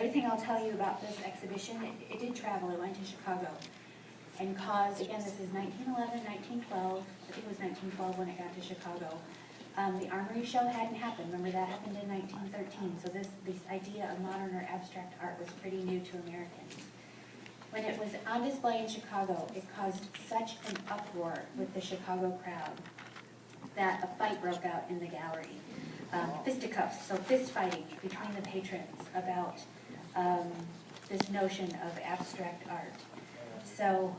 everything I'll tell you about this exhibition, it did travel. It went to Chicago and caused, again, this is 1911, 1912. I think it was 1912 when it got to Chicago. The Armory Show hadn't happened. Remember, that happened in 1913. So this idea of modern or abstract art was pretty new to Americans. When it was on display in Chicago, it caused such an uproar with the Chicago crowd that a fight broke out in the gallery. Fisticuffs, so fist fighting between the patrons about this notion of abstract art. So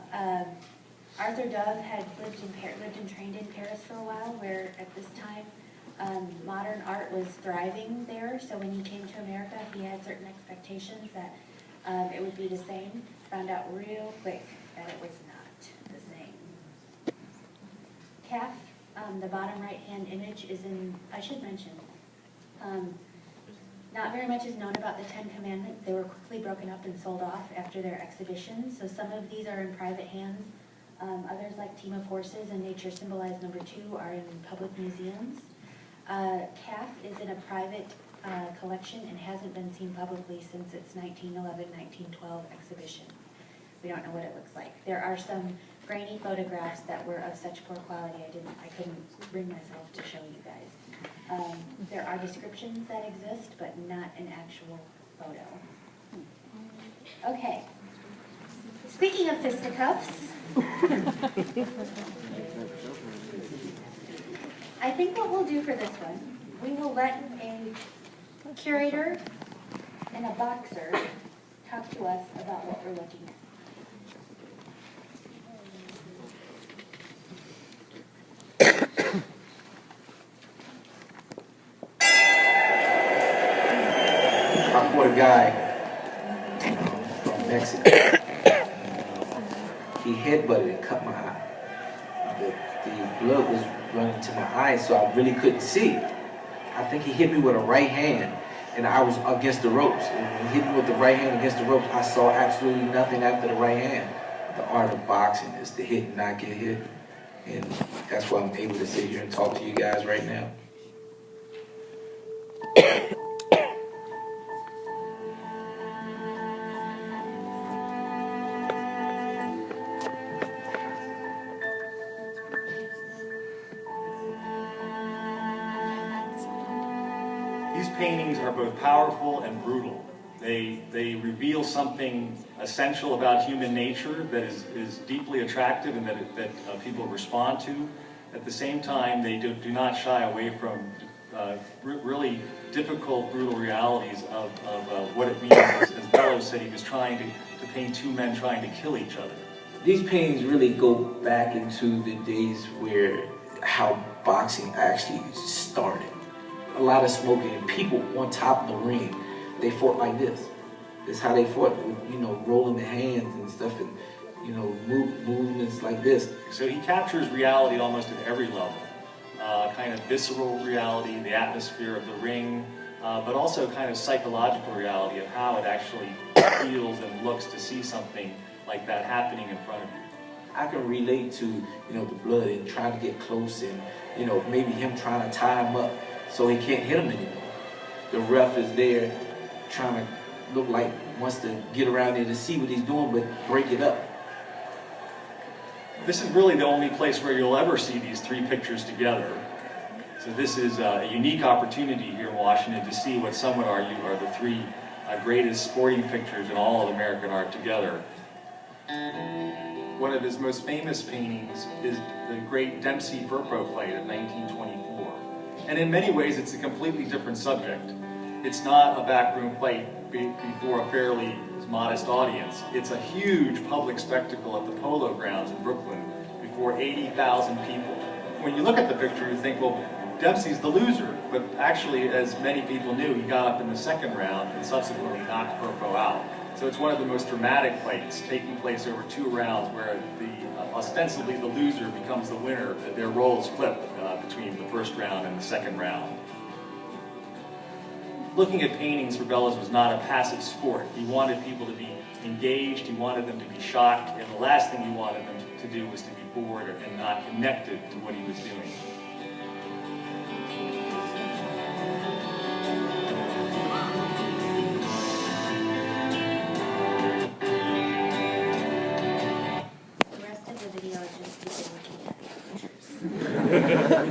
Arthur Dove had lived and trained in Paris for a while, where at this time modern art was thriving there. So when he came to America, he had certain expectations that it would be the same. Found out real quick that it was not the same. Calf, the bottom right-hand image is in, I should mention, not very much is known about the Ten Commandments. They were quickly broken up and sold off after their exhibition. So some of these are in private hands. Others, like Team of Horses and Nature Symbolized #2, are in public museums. Calf is in a private collection and hasn't been seen publicly since its 1911-1912 exhibition. We don't know what it looks like. There are some grainy photographs that were of such poor quality I couldn't bring myself to show you guys. There are descriptions that exist, but not an actual photo. Okay. Speaking of fisticuffs, I think what we'll do for this one, we will let a curator and a boxer talk to us about what we're looking at. I fought a guy from Mexico. He headbutted and cut my eye. The blood was running to my eyes, so I really couldn't see. I think he hit me with a right hand, and I was against the ropes. And when he hit me with the right hand against the ropes, I saw absolutely nothing after the right hand. The art of boxing is to hit and not get hit. And that's why I'm able to sit here and talk to you guys right now. These paintings are both powerful and brutal. They reveal something essential about human nature that is deeply attractive and that people respond to. At the same time, they do not shy away from really difficult, brutal realities of what it means, as Bellows said, he was trying to paint two men trying to kill each other. These paintings really go back into the days where how boxing actually started. A lot of smoking and people on top of the ring, they fought like this. That's how they fought, you know, rolling the hands and stuff, and you know, movements like this. So he captures reality almost at every level. Kind of visceral reality, the atmosphere of the ring, but also kind of psychological reality of how it actually feels and looks to see something like that happening in front of you. I can relate to, you know, the blood and trying to get close, and you know, maybe him trying to tie him up so he can't hit him anymore. The ref is there trying to look like wants to get around there to see what he's doing, but break it up. This is really the only place where you'll ever see these three pictures together. So this is a unique opportunity here in Washington to see what some would argue are the three greatest sporting pictures in all of American art together. One of his most famous paintings is the great Dempsey-Verpo fight of 1924. And in many ways, it's a completely different subject. It's not a backroom fight before a fairly modest audience. It's a huge public spectacle at the Polo Grounds in Brooklyn before 80,000 people. When you look at the picture, you think, well, Dempsey's the loser. But actually, as many people knew, he got up in the second round and subsequently knocked Verpo out. So it's one of the most dramatic fights taking place over 2 rounds where ostensibly the loser becomes the winner. Their roles flip between the first round and the second round. Looking at paintings for Bellows was not a passive sport. He wanted people to be engaged, he wanted them to be shocked, and the last thing he wanted them to do was to be bored and not connected to what he was doing. it.